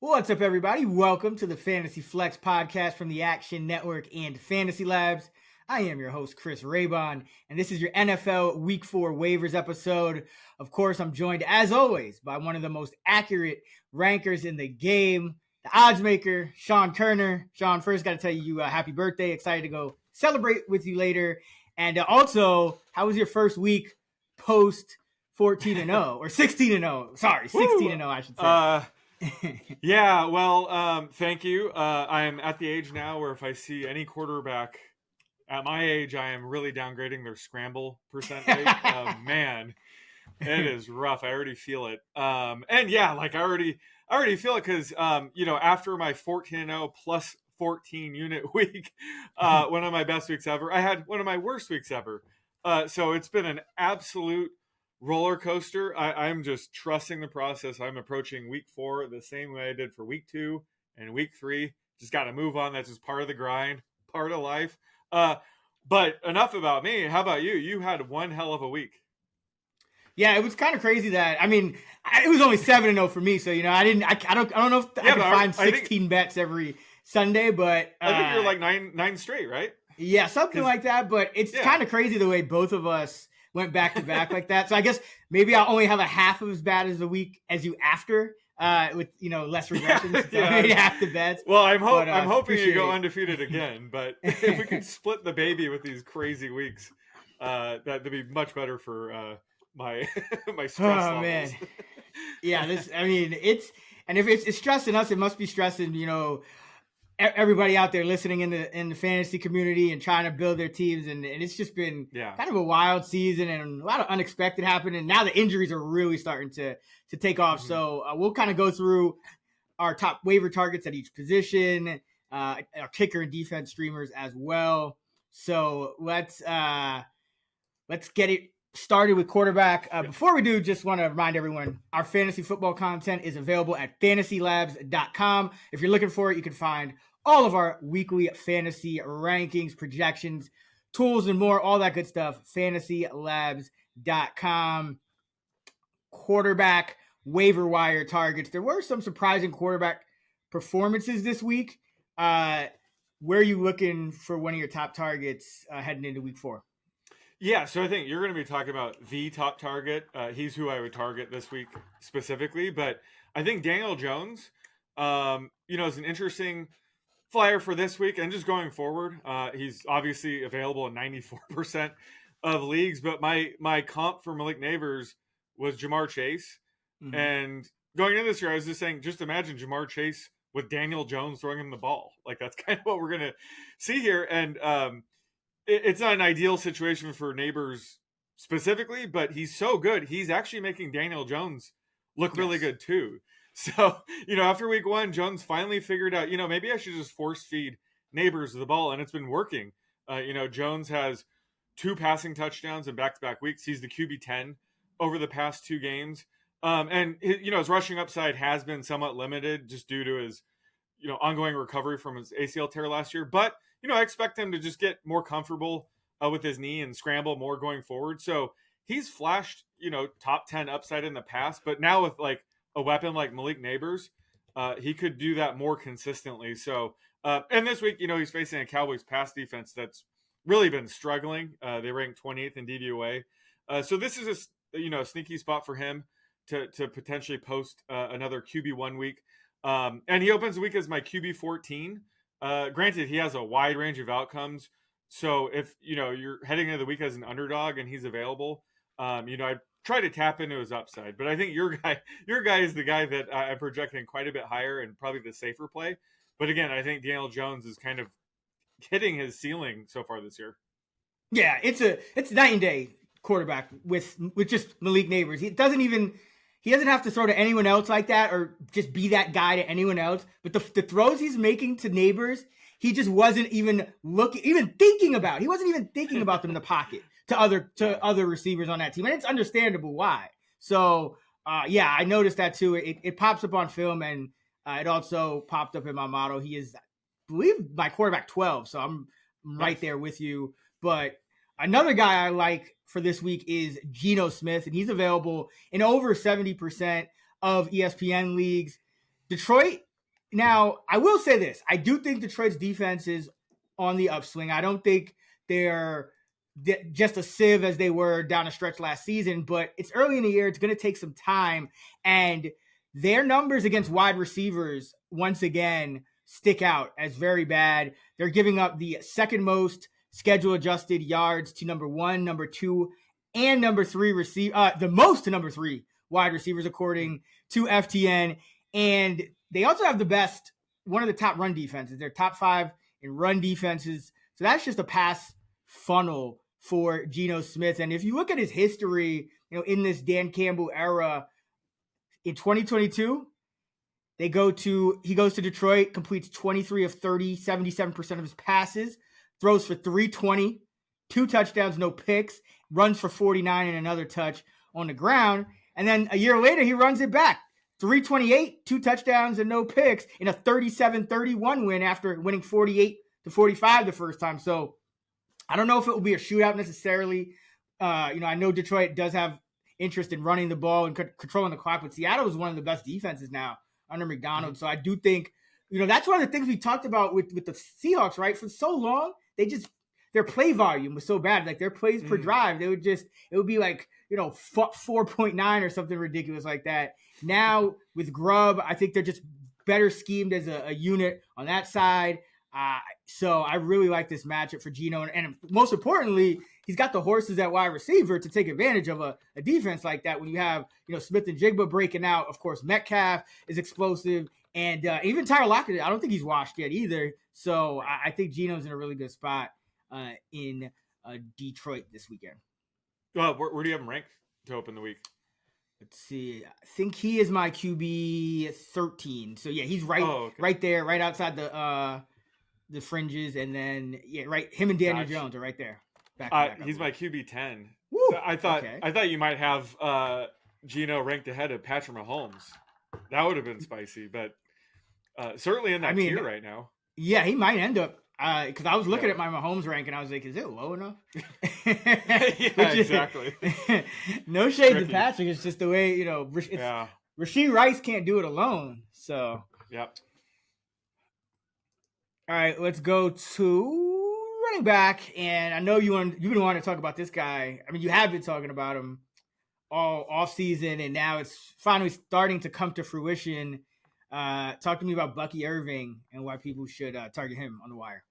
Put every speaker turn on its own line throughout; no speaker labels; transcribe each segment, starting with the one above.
What's up, everybody? Welcome to the Fantasy Flex podcast from the Action Network and Fantasy Labs. I am your host, Chris Raybon, and this is your NFL Week 4 waivers episode. Of course, I'm joined, as always, by one of the most accurate rankers in the game, the odds maker, Sean Kerner. Sean, first got to tell you happy birthday. Excited to go celebrate with you later. And also, how was your first week post 14-0 or 16-0? Sorry, 16-0, I should say.
Yeah, well, thank you. I am at the age now where if I see any quarterback at my age, I am really downgrading their scramble percent rate. Man, it is rough. I already feel it. And yeah, like I already feel it because, after my 14-0 plus 14 unit week, one of my best weeks ever, I had one of my worst weeks ever. So it's been an absolute roller coaster. I'm just trusting the process. I'm approaching week 4 the same way I did for week 2 and week 3. Just got to move on. That's just part of the grind, part of life. But enough about me. How about you? You had one hell of a week.
Yeah, it was kind of crazy that, it was only 7-0 for me. So, I don't know if I could find 16 bets every Sunday, but
I think you're like nine straight, right?
Yeah, something like that. But it's kind of crazy the way both of us went back to back like that. So I guess maybe I'll only have a half of as bad as the week as you after, with less regressions. So maybe half the bets.
Well, I'm hoping you go undefeated again. But if we could split the baby with these crazy weeks, that'd be much better for my stress levels.
Man, yeah. If it's stressing us, it must be stressing everybody out there listening in the fantasy community and trying to build their teams, and it's just been kind of a wild season and a lot of unexpected happening. And now the injuries are really starting to take off. Mm-hmm. So we'll kind of go through our top waiver targets at each position, our kicker and defense streamers as well. So let's get it started with quarterback. Before we do, just want to remind everyone, our fantasy football content is available at FantasyLabs.com. If you're looking for it, you can find all of our weekly fantasy rankings, projections, tools, and more, all that good stuff, FantasyLabs.com. Quarterback waiver wire targets. There were some surprising quarterback performances this week. Where are you looking for one of your top targets heading into week 4?
Yeah, so I think you're going to be talking about the top target. He's who I would target this week specifically. But I think Daniel Jones, is an interesting flyer for this week and just going forward. He's obviously available in 94% of leagues. But my comp for Malik Neighbors was Jamar Chase. Mm-hmm. And going into this year, I was just saying, just imagine Jamar Chase with Daniel Jones throwing him the ball. Like, that's kind of what we're going to see here. And it's not an ideal situation for Neighbors specifically, but he's so good. He's actually making Daniel Jones look really good too. So, after week 1, Jones finally figured out, maybe I should just force feed Neighbors the ball, and it's been working. Jones has 2 passing touchdowns in back-to-back weeks. He's the QB 10 over the past 2 games. And his rushing upside has been somewhat limited just due to his, ongoing recovery from his ACL tear last year. But I expect him to just get more comfortable with his knee and scramble more going forward. So he's flashed, top 10 upside in the past, but now with like a weapon like Malik Neighbors, he could do that more consistently. So, and this week, he's facing a Cowboys pass defense that's really been struggling. They rank 28th in DVOA. So this is a sneaky spot for him to potentially post another QB1 week. And he opens the week as my QB 14. Granted, he has a wide range of outcomes. So if, you're heading into the week as an underdog and he's available, I'd try to tap into his upside. But I think your guy is the guy that I'm projecting quite a bit higher and probably the safer play. But again, I think Daniel Jones is kind of hitting his ceiling so far this year.
Yeah, it's night and day quarterback with just Malik Neighbors. He doesn't have to throw to anyone else like that or just be that guy to anyone else. But the throws he's making to Neighbors, he just wasn't even thinking about. He wasn't even thinking about them in the pocket to other receivers on that team. And it's understandable why. So, I noticed that too. It pops up on film, and it also popped up in my model. He is, I believe, my quarterback 12. So I'm right there with you. But another guy I like for this week is Geno Smith, and he's available in over 70% of ESPN leagues. Detroit Now, I will say this. I do think Detroit's defense is on the upswing. I don't think they're just a sieve as they were down a stretch last season, but it's early in the year. It's going to take some time. And their numbers against wide receivers, once again, stick out as very bad. They're giving up the second most schedule adjusted yards to number 1, number 2, and number 3 the most to number 3 wide receivers, according to FTN. And they also have one of the top run defenses. They're top 5 in run defenses. So that's just a pass funnel for Geno Smith. And if you look at his history, in this Dan Campbell era, in 2022, he goes to Detroit, completes 23 of 30, 77% of his passes, throws for 320, 2 touchdowns, no picks, runs for 49 and another touch on the ground. And then a year later, he runs it back. 328, 2 touchdowns and no picks in a 37-31 win after winning 48-45 the first time. So I don't know if it will be a shootout necessarily. I know Detroit does have interest in running the ball and controlling the clock, but Seattle is one of the best defenses now under McDonald. So I do think, that's one of the things we talked about with the Seahawks, right? For so long, their play volume was so bad. Like their plays per drive, it would be like, 4.9 or something ridiculous like that. Now with Grubb, I think they're just better schemed as a unit on that side. So I really like this matchup for Geno. And most importantly, he's got the horses at wide receiver to take advantage of a defense like that when you have, Smith and Jigba breaking out. Of course, Metcalf is explosive. And even Tyler Lockett, I don't think he's washed yet either. So I think Geno's in a really good spot in Detroit this weekend.
Well, where do you have him ranked to open the week?
Let's see. I think he is my QB 13. So yeah, he's right there, right outside the fringes, and then him and Daniel Jones are right there.
He's my QB 10.
Woo!
I thought you might have Geno ranked ahead of Patrick Mahomes. That would have been spicy, but certainly in that tier right now.
Yeah, he might end up. Because I was looking at my Mahomes rank and I was like, is it low enough?
Exactly.
No shade to Patrick. It's just the way, Rashee Rice can't do it alone. So.
Yep.
All right, let's go to running back. And I know you've been wanting to talk about this guy. I mean, you have been talking about him all off season, and now it's finally starting to come to fruition. Talk to me about Bucky Irving and why people should target him on the wire.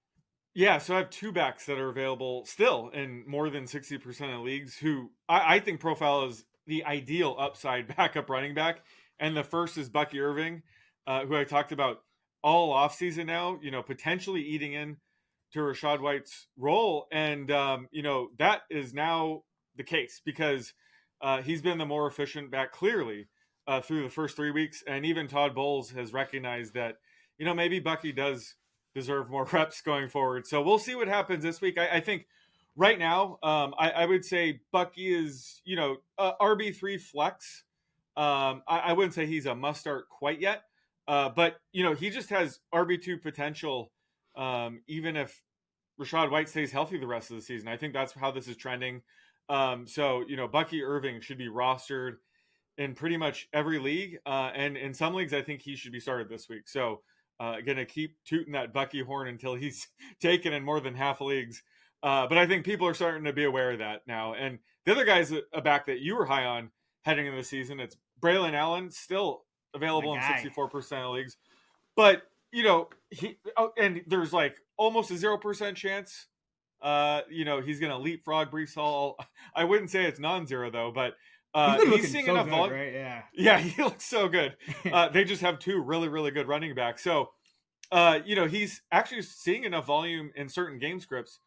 Yeah, so I have 2 backs that are available still in more than 60% of leagues who I think profile as the ideal upside backup running back. And the first is Bucky Irving, who I talked about all offseason now, potentially eating in to Rachaad White's role. And, that is now the case because he's been the more efficient back clearly through the first 3 weeks. And even Todd Bowles has recognized that, maybe Bucky does deserve more reps going forward. So we'll see what happens this week. I think right now, I would say Bucky is, RB3 flex. I wouldn't say he's a must start quite yet, but he just has RB2 potential. Even if Rachaad White stays healthy the rest of the season, I think that's how this is trending. So Bucky Irving should be rostered in pretty much every league. And in some leagues, I think he should be started this week. So going to keep tooting that Bucky horn until he's taken in more than half leagues. But I think people are starting to be aware of that now. And the other guy's a back that you were high on heading into the season. It's Braelon Allen, still available in 64% of leagues. But, and there's like almost a 0% chance, he's going to leapfrog Breece Hall. I wouldn't say it's non-zero though, but he's seeing so enough volume.
Right?
Yeah, he looks so good. They just have 2 really, really good running backs. So, he's actually seeing enough volume in certain game scripts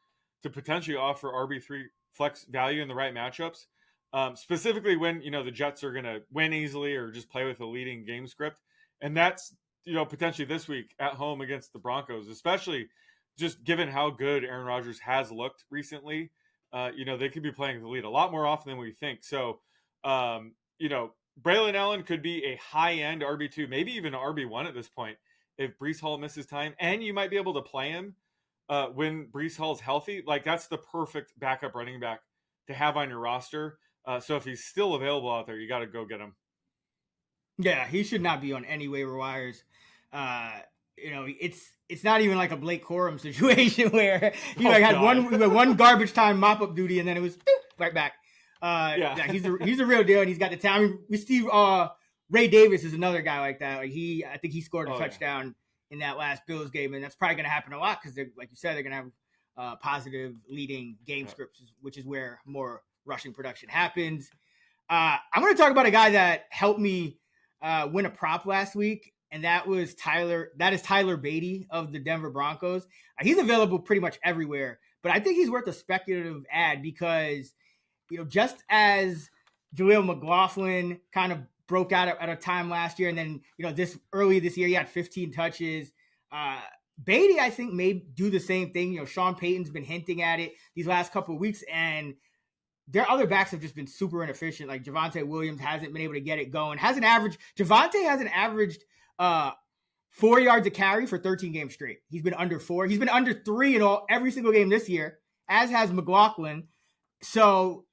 to potentially offer RB3 flex value in the right matchups. Specifically when, the Jets are going to win easily or just play with a leading game script. And that's, potentially this week at home against the Broncos, especially just given how good Aaron Rodgers has looked recently. They could be playing the lead a lot more often than we think. So, Braelon Allen could be a high-end RB2, maybe even an RB1 at this point if Breece Hall misses time. And you might be able to play him when Breece Hall's healthy. Like, that's the perfect backup running back to have on your roster. So if he's still available out there, you got to go get him.
Yeah, he should not be on any waiver wires it's not even like a Blake Corum situation where he had one garbage time mop up duty and then it was right back. He's a real deal and he's got the talent. We see Ray Davis is another guy like that. Like I think he scored a touchdown in that last Bills game, and that's probably going to happen a lot because, like you said, they're going to have positive leading game scripts, which is where more rushing production happens. I'm going to talk about a guy that helped me win a prop last week, and that is Tyler Beatty of the Denver Broncos. He's available pretty much everywhere, but I think he's worth a speculative ad because, just as Jaleel McLaughlin kind of broke out at a time last year, and then, early this year, he had 15 touches. Beatty, I think, may do the same thing. Sean Payton's been hinting at it these last couple of weeks, and their other backs have just been super inefficient. Like Javonte Williams hasn't been able to get it going. Javonte hasn't averaged 4 yards a carry for 13 games straight. He's been under 4. He's been under 3 in every single game this year, as has McLaughlin. So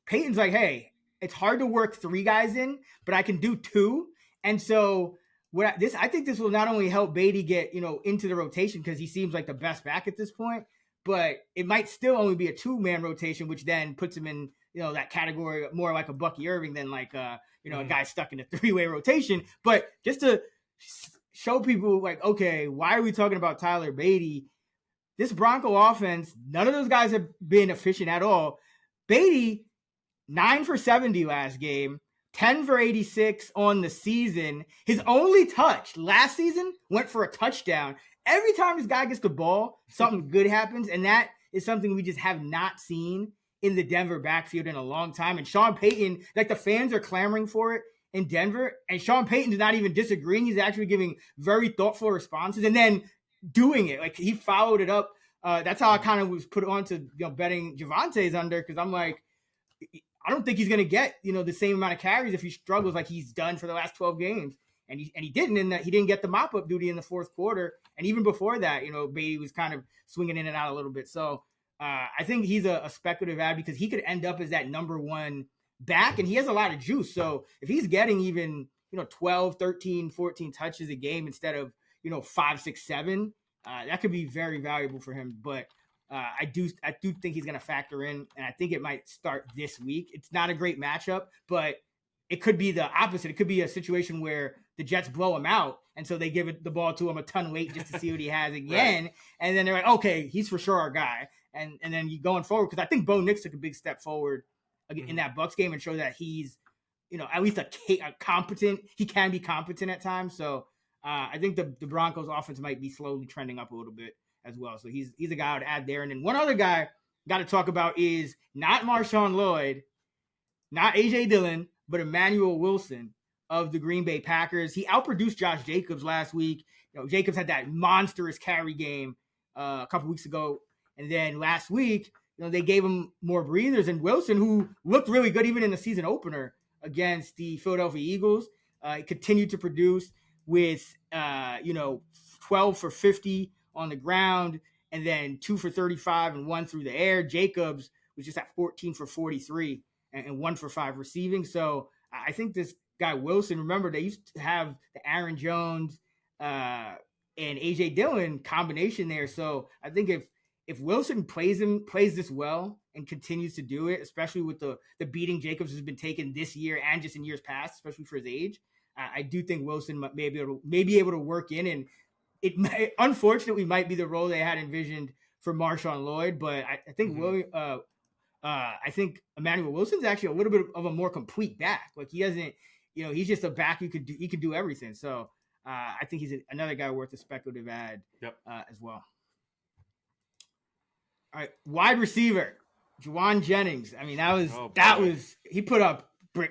Peyton's like, hey, it's hard to work 3 guys in, but I can do 2. And so I think this will not only help Beatty get, into the rotation because he seems like the best back at this point, but it might still only be a 2-man rotation, which then puts him in, that category more like a Bucky Irving than like, a guy stuck in a 3-way rotation. But just to show people like, okay, why are we talking about Tyler Beatty? This Bronco offense, none of those guys have been efficient at all. Beatty, 9 for 70 last game, 10 for 86 on the season. His only touch last season went for a touchdown. Every time this guy gets the ball, something good happens, and that is something we just have not seen in the Denver backfield in a long time. And Sean Payton, like the fans are clamoring for it in Denver, and Sean Payton is not even disagreeing. He's actually giving very thoughtful responses and then doing it. Like he followed it up. That's how I kind of was put on to betting Javonte's under, because I'm like, I don't think he's going to get, the same amount of carries if he struggles like he's done for the last 12 games. And he didn't, in that he didn't get the mop-up duty in the fourth quarter. And even before that, Beatty was kind of swinging in and out a little bit. So I think he's a speculative ad because he could end up as that number 1 back, and he has a lot of juice. So if he's getting even, 12, 13, 14 touches a game instead of, 5, 6, 7, that could be very valuable for him. But I do think he's going to factor in, and I think it might start this week. It's not a great matchup, but it could be the opposite. It could be a situation where the Jets blow him out, and so they give the ball to him a ton late just to see what he has again. Right. And then they're like, okay, he's for sure our guy. And then you going forward, because I think Bo Nix took a big step forward in that Bucs game and showed that he's, at least a competent. He can be competent at times. So I think the Broncos offense might be slowly trending up a little bit as well. So he's a guy I would add there. And then one other guy got to talk about is not Marshawn Lloyd, not A.J. Dillon, but Emmanuel Wilson of the Green Bay Packers. He outproduced Josh Jacobs last week. Jacobs had that monstrous carry game a couple weeks ago. And then last week, they gave him more breathers. And Wilson, who looked really good even in the season opener against the Philadelphia Eagles, continued to produce with, 12 for 50 on the ground, and then 2 for 35 and 1 through the air. Jacobs was just at 14 for 43 and 1 for 5 receiving. So I think this guy Wilson, remember they used to have the Aaron Jones and A.J. Dillon combination there. So I think if Wilson plays this well and continues to do it, especially with the beating Jacobs has been taken this year and just in years past, especially for his age, I do think Wilson may be able to work in, and it unfortunately might be the role they had envisioned for Marshawn Lloyd. But I think I think Emmanuel Wilson's actually a little bit of a more complete back. Like he doesn't, he's just a back he could do everything. So I think he's another guy worth a speculative ad as well. All right, wide receiver, Juwan Jennings. I mean, that was he put up. I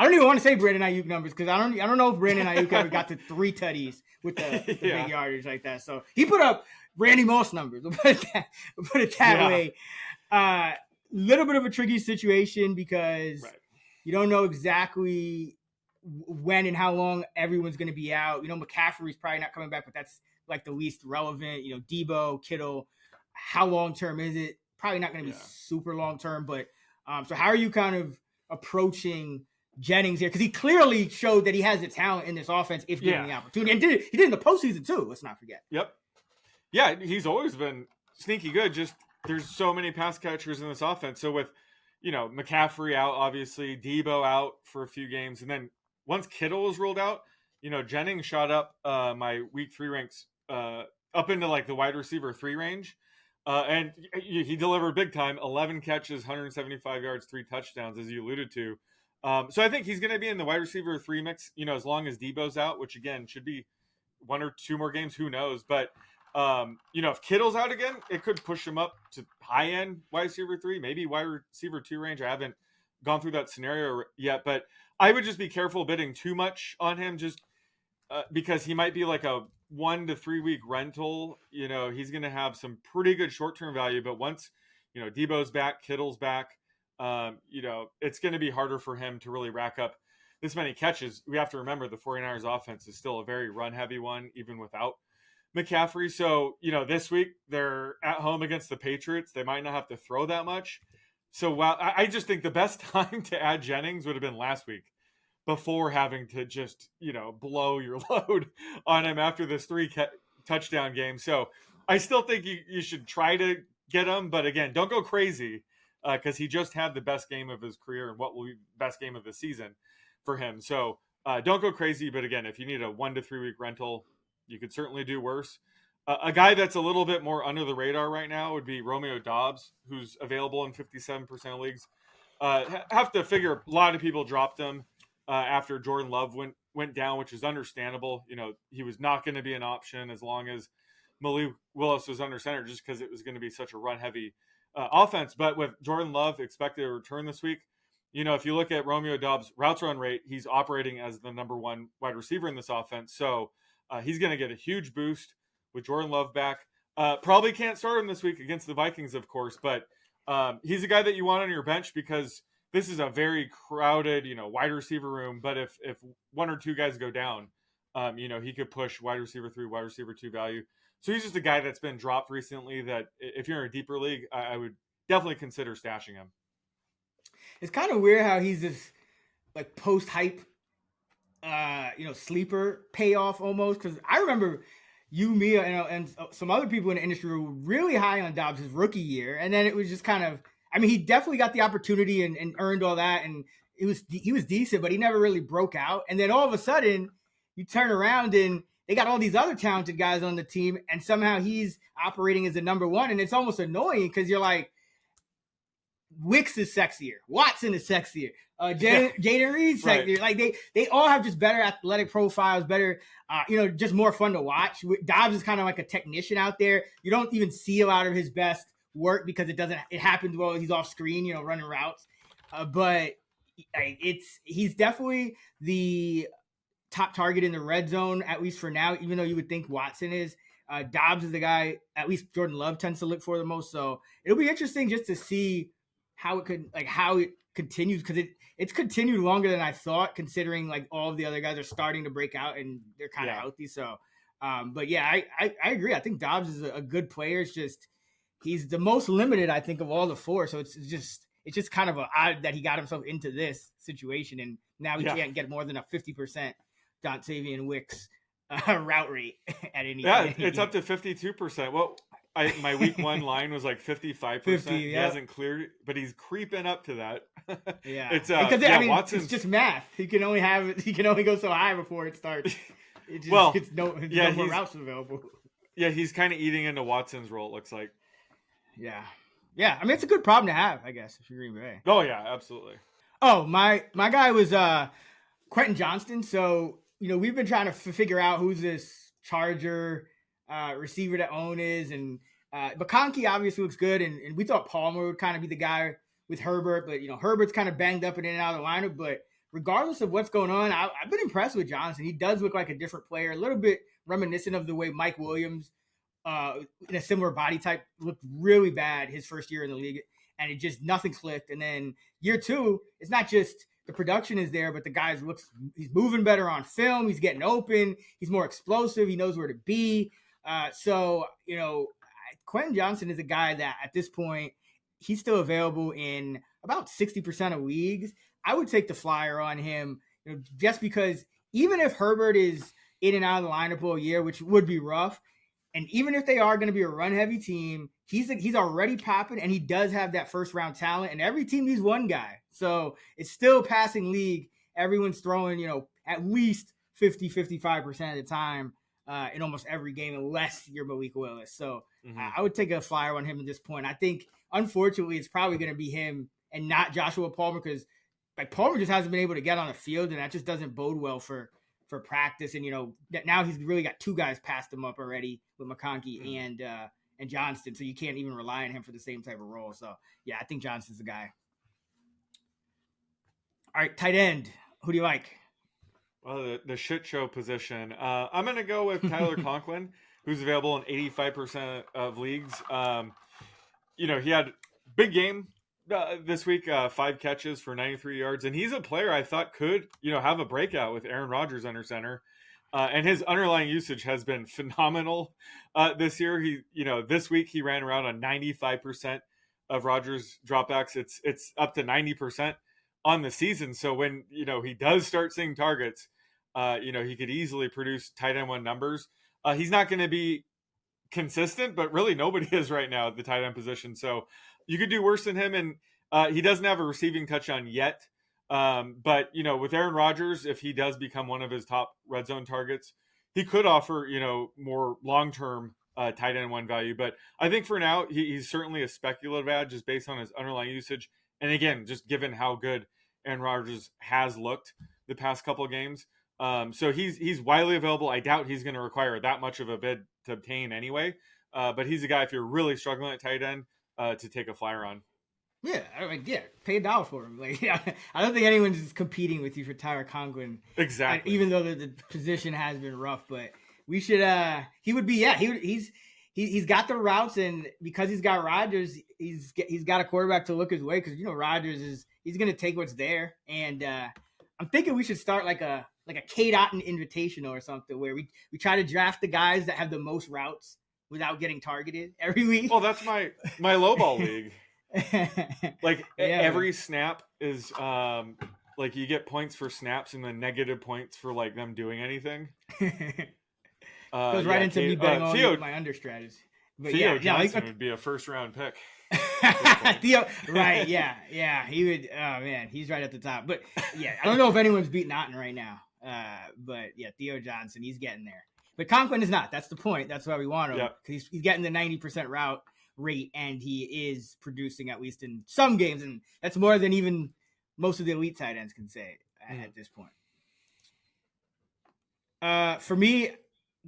don't even want to say Brandon Ayuk numbers because I don't know if Brandon Ayuk ever got to 3 tutties with the big yardage like that. So he put up Randy Moss numbers. We'll put it that way. Little bit of a tricky situation because you don't know exactly when and how long everyone's going to be out. McCaffrey's probably not coming back, but that's like the least relevant. Debo, Kittle. How long term is it? Probably not going to be super long term. But so how are you kind of approaching Jennings here because he clearly showed that he has the talent in this offense if given the opportunity, and he did in the postseason too. Let's not forget.
Yep. Yeah, he's always been sneaky good. Just there's so many pass catchers in this offense. So with McCaffrey out, obviously Debo out for a few games, and then once Kittle was ruled out, Jennings shot up my week 3 ranks up into like the wide receiver 3 range. And he delivered big time, 11 catches, 175 yards, 3 touchdowns, as you alluded to. So I think he's going to be in the wide receiver 3 mix, as long as Debo's out, which again should be 1 or 2 more games. Who knows? But, if Kittle's out again, it could push him up to high end wide receiver 3, maybe wide receiver 2 range. I haven't gone through that scenario yet, but I would just be careful bidding too much on him just because he might be like a 1 to 3 week rental. He's going to have some pretty good short-term value, but once, Debo's back, Kittle's back, it's going to be harder for him to really rack up this many catches. We have to remember the 49ers offense is still a very run-heavy one, even without McCaffrey. So, this week they're at home against the Patriots. They might not have to throw that much. So, while I just think the best time to add Jennings would have been last week before having to just, blow your load on him after this 3 touchdown game. So, I still think you should try to get him. But again, don't go crazy. Because he just had the best game of his career and what will be the best game of the season for him. So don't go crazy. But again, if you need a 1 to 3 week rental, you could certainly do worse. A guy that's a little bit more under the radar right now would be Romeo Doubs, who's available in 57% of leagues. Have to figure a lot of people dropped him after Jordan Love went down, which is understandable. He was not going to be an option as long as Malik Willis was under center, just because it was going to be such a run heavy offense. But with Jordan Love expected to return this week, if you look at Romeo Doubs' routes run rate, he's operating as the number 1 wide receiver in this offense. So he's going to get a huge boost with Jordan Love back. Probably can't start him this week against the Vikings, of course, but he's a guy that you want on your bench because this is a very crowded, wide receiver room. But if 1 or 2 guys go down, he could push wide receiver 3, wide receiver 2 value. So he's just a guy that's been dropped recently that if you're in a deeper league, I would definitely consider stashing him.
It's kind of weird how he's this like post-hype, sleeper payoff almost. Because I remember you, me, and some other people in the industry were really high on Doubs his rookie year. And then it was just kind of, he definitely got the opportunity and earned all that. And he was decent, but he never really broke out. And then all of a sudden you turn around and they got all these other talented guys on the team, and somehow he's operating as the number 1. And it's almost annoying because you're like, Wicks is sexier, Watson is sexier, Jaden Reed's sexier. Right. Like they all have just better athletic profiles, better, just more fun to watch. Doubs is kind of like a technician out there. You don't even see a lot of his best work because it happens while he's off screen, running routes. But he's definitely the top target in the red zone, at least for now, even though you would think Watson is. Doubs is the guy, at least Jordan Love tends to look for the most. So it'll be interesting just to see how it continues, because it's continued longer than I thought, considering like all of the other guys are starting to break out and they're kind of healthy. So, but yeah, I agree. I think Doubs is a good player. It's just, he's the most limited, I think, of all the 4. So it's just kind of odd that he got himself into this situation. And now he can't get more than a 50% Dontavian Wicks route rate at any. Yeah,
it's up to 52%. Well, my week 1 line was like 55%. 50, He hasn't cleared, but he's creeping up to that.
Yeah,
it's
Watson's, it's just math. He can only go so high before it starts. It just gets no more routes available.
Yeah, he's kind of eating into Watson's role. It looks like.
Yeah. It's a good problem to have, I guess, if you're Green Bay.
Oh yeah, absolutely.
Oh, my guy was Quentin Johnston. So we've been trying to figure out who's this Charger receiver to own is, and McConkey obviously looks good, and we thought Palmer would kind of be the guy with Herbert, but Herbert's kind of banged up and in and out of the lineup. But regardless of what's going on, I've been impressed with Johnson. He does look like a different player, a little bit reminiscent of the way Mike Williams, in a similar body type, looked really bad his first year in the league, and it just nothing clicked. And then year 2, it's not just the production is there, but the guy he's moving better on film. He's getting open. He's more explosive. He knows where to be. So Quentin Johnston is a guy that at this point, he's still available in about 60% of leagues. I would take the flyer on him, just because even if Herbert is in and out of the lineup all year, which would be rough, and even if they are going to be a run-heavy team, he's already popping, and he does have that first-round talent, and every team needs one guy. So it's still passing league. Everyone's throwing, at least 50, 55% of the time in almost every game, unless you're Malik Willis. So I would take a flyer on him at this point. I think, unfortunately, it's probably going to be him and not Joshua Palmer, because Palmer just hasn't been able to get on the field, and that just doesn't bode well for practice. And now he's really got two guys past him up already with McConkey and Johnston, so you can't even rely on him for the same type of role. So yeah, I think Johnston's the guy. All right, tight end, who do you like?
Well, the shit show position, I'm gonna go with Tyler Conklin, who's available in 85% of leagues. He had big game this week, 5 catches for 93 yards, and he's a player I thought could, have a breakout with Aaron Rodgers under center. And his underlying usage has been phenomenal this year. This week he ran around on 95% of Rodgers dropbacks. It's up to 90% on the season. So when, he does start seeing targets, he could easily produce tight end 1 numbers. He's not going to be consistent, but really nobody is right now at the tight end position. So you could do worse than him, and he doesn't have a receiving touchdown yet. But with Aaron Rodgers, if he does become one of his top red zone targets, he could offer, more long-term tight end 1 value. But I think for now, he's certainly a speculative ad just based on his underlying usage. And again, just given how good Aaron Rodgers has looked the past couple of games. So he's widely available. I doubt he's going to require that much of a bid to obtain anyway. But he's a guy, if you're really struggling at tight end, to take a flyer on.
Yeah, pay $1 for him. I don't think anyone's competing with you for Tyler Conklin.
Exactly.
Even though the position has been rough, but we should. He would be. He's got the routes, and because he's got Rodgers, he's got a quarterback to look his way. Because Rodgers he's going to take what's there, and I'm thinking we should start like a Kate Otten Invitational or something, where we try to draft the guys that have the most routes without getting targeted every week.
Well, that's my lowball league. Every snap is you get points for snaps and then negative points for them doing anything.
Goes right into me betting on my under strategy. But
Theo Johnson would be a first-round pick.
Theo, right? Yeah, he would. Oh man, he's right at the top. But yeah, I don't know if anyone's beating Otten right now. But yeah, Theo Johnson, he's getting there. But Conklin is not. That's the point. That's why we want him, because he's getting the 90% route rate, and he is producing at least in some games, and that's more than even most of the elite tight ends can say at this point. For me,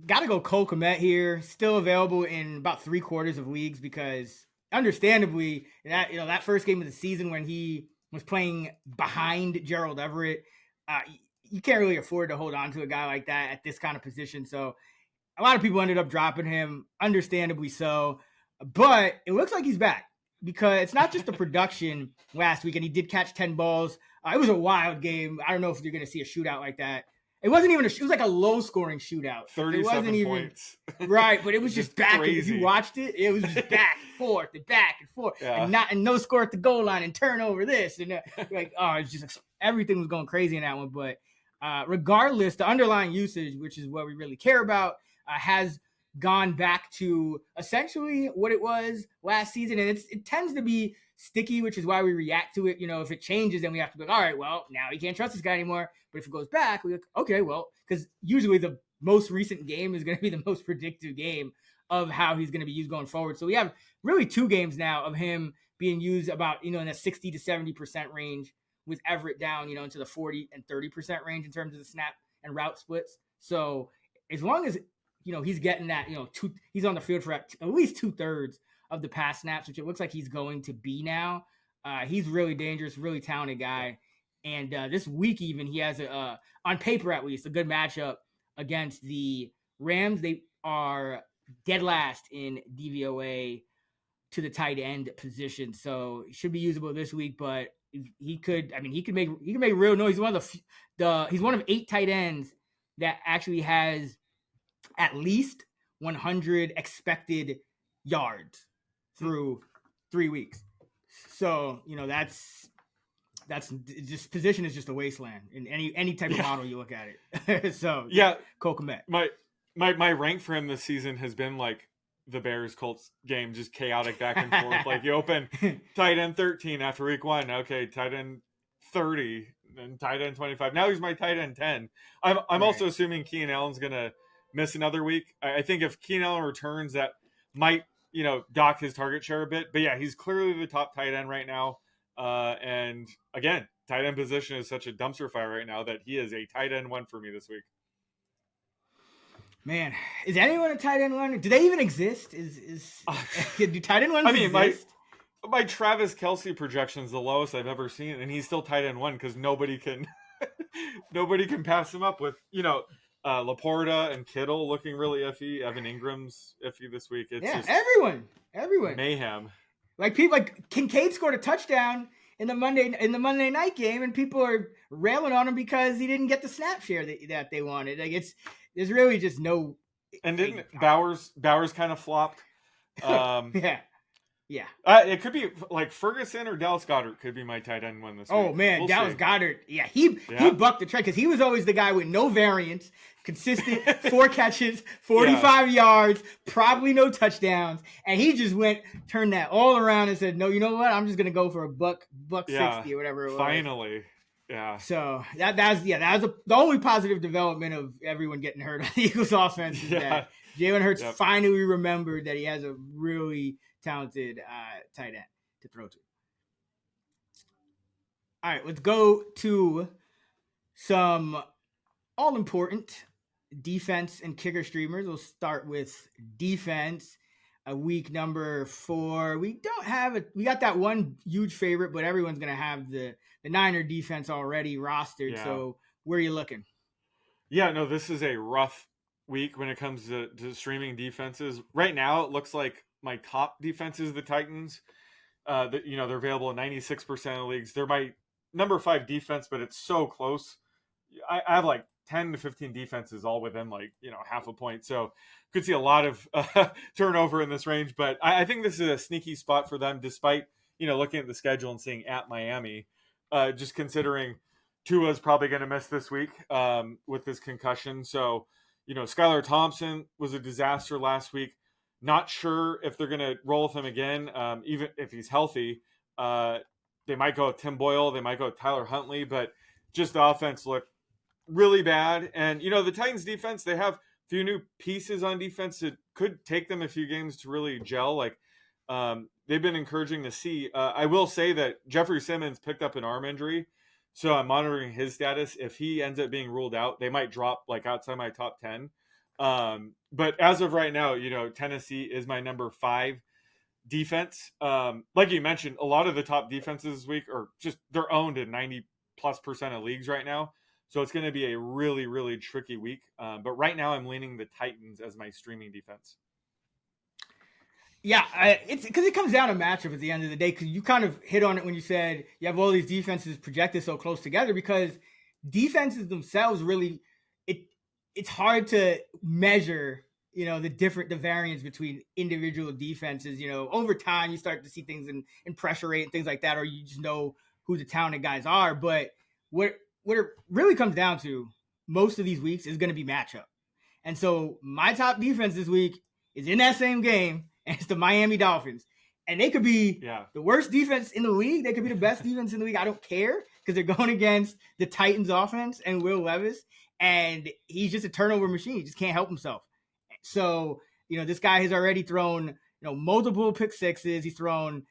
gotta go Cole Kmet here. Still available in about 3/4 of leagues, because understandably that first game of the season when he was playing behind Gerald Everett, you can't really afford to hold on to a guy like that at this kind of position. So a lot of people ended up dropping him, understandably so. But it looks like he's back, because it's not just the production last week, and he did catch 10 balls. It was a wild game. I don't know if you're going to see a shootout like that. It wasn't even it was like a low-scoring shootout.
37 points.
Right, but it was just back.
Crazy.
If you watched it, it was just back and forth and back and forth. Yeah. And no score at the goal line and turnover this. And it's just everything was going crazy in that one. But regardless, the underlying usage, which is what we really care about, has gone back to essentially what it was last season. And it tends to be sticky, which is why we react to it. If it changes, then we have to be like, all right, well, now you can't trust this guy anymore. But if it goes back, we're like, okay, well, because usually the most recent game is going to be the most predictive game of how he's going to be used going forward. So we have really 2 games now of him being used about, in the 60 to 70% range, with Everett down, into the 40 and 30% range in terms of the snap and route splits. So as long as, he's getting that, he's on the field for at least 2/3 of the pass snaps, which it looks like he's going to be now. He's really dangerous, really talented guy. And this week, even, he has on paper at least, a good matchup against the Rams. They are dead last in DVOA to the tight end position, so he should be usable this week. But he could make real noise. He's one of 8 tight ends that actually has at least 100 expected yards through 3 weeks. So that's just position is just a wasteland in any type of model you look at it. So
yeah,
Cole Kmet.
My rank for him this season has been like the Bears Colts game, just chaotic back and forth. Like you open tight end 13 after week 1, okay, tight end 30, then tight end 25. Now he's my tight end 10. I'm
Right.
also assuming Keenan Allen's gonna miss another week. I think if Keenan Allen returns, that might dock his target share a bit. But yeah, he's clearly the top tight end right now. And again, tight end position is such a dumpster fire right now that he is a tight end 1 for me this week.
Man, is anyone a tight end 1? Do they even exist? Do tight end 1s exist?
My Travis Kelce projection is the lowest I've ever seen, and he's still tight end 1 because nobody can pass him up with Laporta and Kittle looking really iffy. Evan Ingram's iffy this week. It's just
everyone
mayhem.
Like people like Kincaid scored a touchdown in the Monday night game, and people are railing on him because he didn't get the snap share that they wanted. Like there's really just no.
And didn't Bowers kind of flopped?
Yeah.
It could be like Ferguson or Dallas Goedert could be my tight end 1 this week.
Oh man, Dallas Goedert. Yeah, he bucked the trend because he was always the guy with no variance, consistent 4 catches, 45 yards, probably no touchdowns, and he just turned that all around and said, "No, you know what? I'm just gonna go for a buck 60 or whatever it was."
Finally. Yeah.
So that was the only positive development of everyone getting hurt on the Eagles offense is that Jalen Hurts finally remembered that he has a really talented tight end to throw to. All right, let's go to some all-important defense and kicker streamers. We'll start with defense. Week number 4. We got that one huge favorite, but everyone's going to have the Niner defense already rostered. Yeah. So where are you looking?
Yeah, no, this is a rough week when it comes to streaming defenses. Right now, it looks like my top defense is the Titans. They're available in 96% of leagues. They're my number 5 defense, but it's so close. I have like 10 to 15 defenses all within half a point. So could see a lot of turnover in this range, but I think this is a sneaky spot for them despite, looking at the schedule and seeing at Miami, just considering Tua's probably going to miss this week with this concussion. So, Skylar Thompson was a disaster last week. Not sure if they're going to roll with him again, even if he's healthy. They might go with Tim Boyle. They might go with Tyler Huntley, but just the offense looked really bad. And, the Titans defense, they have a few new pieces on defense that could take them a few games to really gel. They've been encouraging to see. I will say that Jeffrey Simmons picked up an arm injury, so I'm monitoring his status. If he ends up being ruled out, they might drop outside my top 10. But as of right now, Tennessee is my number 5 defense. Like you mentioned, a lot of the top defenses this week are they're owned in 90+% of leagues right now. So it's going to be a really, really tricky week. But right now I'm leaning the Titans as my streaming defense.
Yeah, it's because it comes down to matchup at the end of the day, because you kind of hit on it when you said you have all these defenses projected so close together, because defenses themselves really, it's hard to measure, the variance between individual defenses. Over time you start to see things in pressure rate and things like that, or you just know who the talented guys are. But what it really comes down to most of these weeks is going to be matchup. And so my top defense this week is in that same game, and it's the Miami Dolphins. And they could be the worst defense in the league. They could be the best defense in the league. I don't care, because they're going against the Titans offense and Will Levis. And he's just a turnover machine. He just can't help himself. So, this guy has already thrown, multiple pick sixes. He's thrown,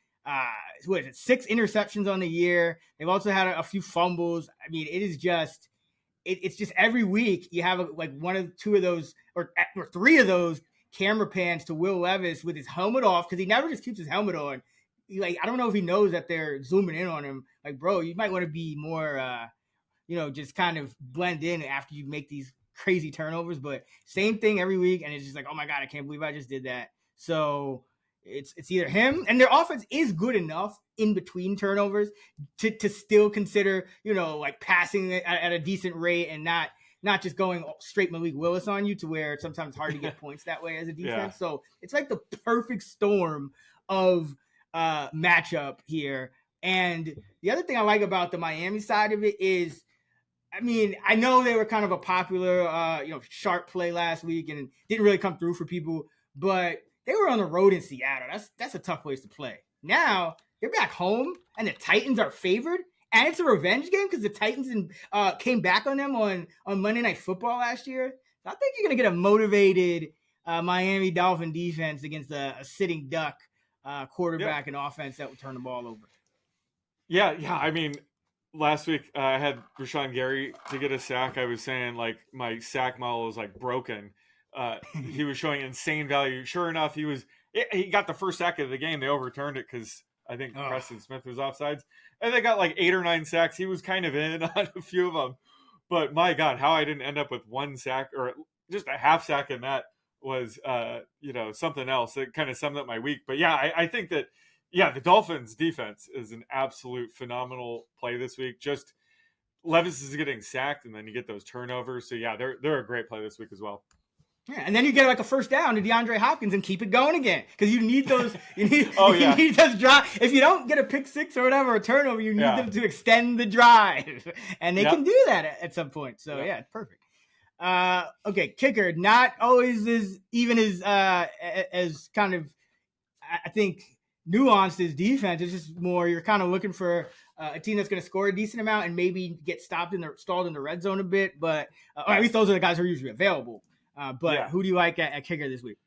6 interceptions on the year. They've also had a few fumbles. I mean, it is just, it's just every week you have one of 2 of those or 3 of those camera pans to Will Levis with his helmet off, because he never just keeps his helmet on. I don't know if he knows that they're zooming in on him. Bro, you might want to be more, just kind of blend in after you make these crazy turnovers. But same thing every week, and it's just oh my God, I can't believe I just did that. So it's either him, and their offense is good enough in between turnovers to still consider, passing at a decent rate and not just going straight Malik Willis on you, to where it's sometimes hard to get points that way as a defense. So it's the perfect storm of matchup here. And the other thing I like about the Miami side of it is, I mean, I know they were kind of a popular, sharp play last week and didn't really come through for people, but they were on the road in Seattle. That's a tough place to play. Now they're back home, and the Titans are favored, and it's a revenge game because the Titans came back on them on Monday Night Football last year. So I think you're gonna get a motivated Miami Dolphin defense against a sitting duck quarterback and offense that will turn the ball over.
Yeah. I mean, last week I had Rashawn Gary to get a sack. I was saying like my sack model was like broken. He was showing insane value. Sure enough, he got the first sack of the game. They overturned it because I think Preston Smith was offsides, and they got like 8 or 9 sacks. He was kind of in on a few of them, but my God, how I didn't end up with 1 sack or just a half sack in that was something else. It kind of summed up my week. But yeah, I think that the Dolphins defense is an absolute phenomenal play this week. Just Levis is getting sacked, and then you get those turnovers. So yeah, they're a great play this week as well.
Yeah, and then you get like a first down to DeAndre Hopkins and keep it going again because you need those. You need those drive. If you don't get a pick six or whatever, a turnover, you need them to extend the drive, and they can do that at some point. So yeah, it's perfect. Okay, kicker, not always as even as kind of, I think, nuanced as defense. It's just more you're kind of looking for a team that's going to score a decent amount and maybe get stalled in the red zone a bit. But or at least those are the guys who are usually available. Who do you like at kicker this week?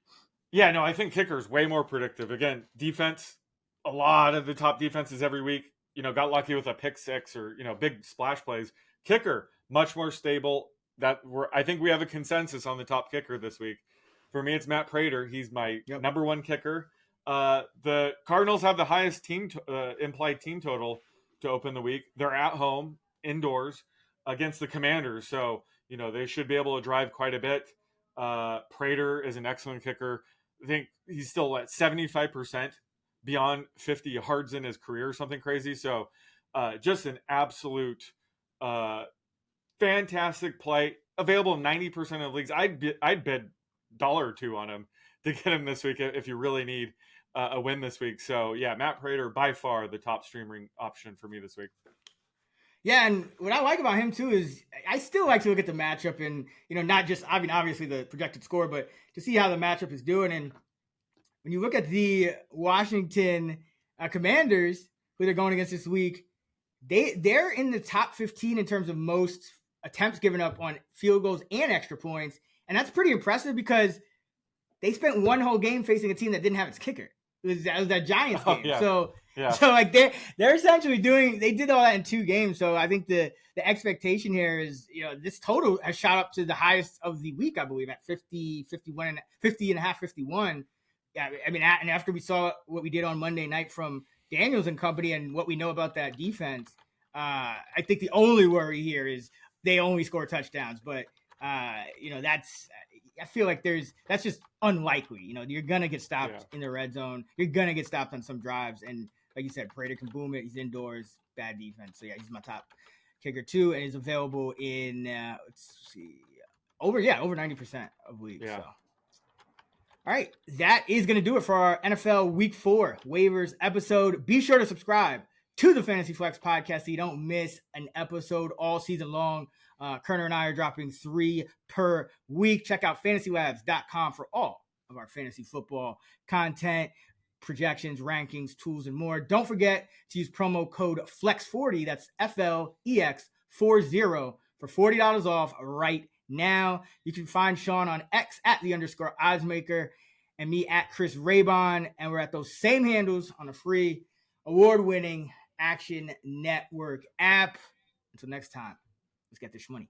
Yeah, no, I think kicker is way more predictive. Again, defense, a lot of the top defenses every week, got lucky with a pick six or, big splash plays. Kicker, much more stable. I think we have a consensus on the top kicker this week. For me, it's Matt Prater. He's my number one kicker. The Cardinals have the highest implied team total to open the week. They're at home, indoors, against the Commanders. So, they should be able to drive quite a bit. Prater is an excellent kicker. I think he's still at 75% beyond 50 yards in his career or something crazy. So just an absolute fantastic play. Available in 90% of leagues. I'd bid $1 or $2 on him to get him this week if you really need a win this week. So yeah, Matt Prater by far the top streaming option for me this week.
Yeah, and what I like about him too is I still like to look at the matchup and, not just, obviously the projected score, but to see how the matchup is doing. And when you look at the Washington Commanders, who they're going against this week, they're in the top 15 in terms of most attempts given up on field goals and extra points. And that's pretty impressive because they spent one whole game facing a team that didn't have its kicker. It was that Giants game.
Yeah.
So like they're essentially they did all that in 2 games. So I think the expectation here is, this total has shot up to the highest of the week, I believe, at 50 and a half, 51. Yeah, I mean, and after we saw what we did on Monday night from Daniels and company and what we know about that defense, I think the only worry here is they only score touchdowns. But I feel like that's just unlikely. You're gonna get stopped in the red zone. You're gonna get stopped on some drives, and like you said, Prater can boom it. He's indoors, bad defense. So yeah, he's my top kicker too, and is available in over 90% of leagues.
Yeah.
So. All right, that is gonna do it for our NFL Week 4 waivers episode. Be sure to subscribe to the Fantasy Flex podcast so you don't miss an episode all season long. Kerner and I are dropping 3 per week. Check out FantasyLabs.com for all of our fantasy football content, projections, rankings, tools, and more. Don't forget to use promo code FLEX40, that's FLEX40, for $40 off right now. You can find Sean on X at @_oddsmaker and me at Chris Raybon, and we're at those same handles on the free award-winning Action Network app. Until next time. Let's get this money.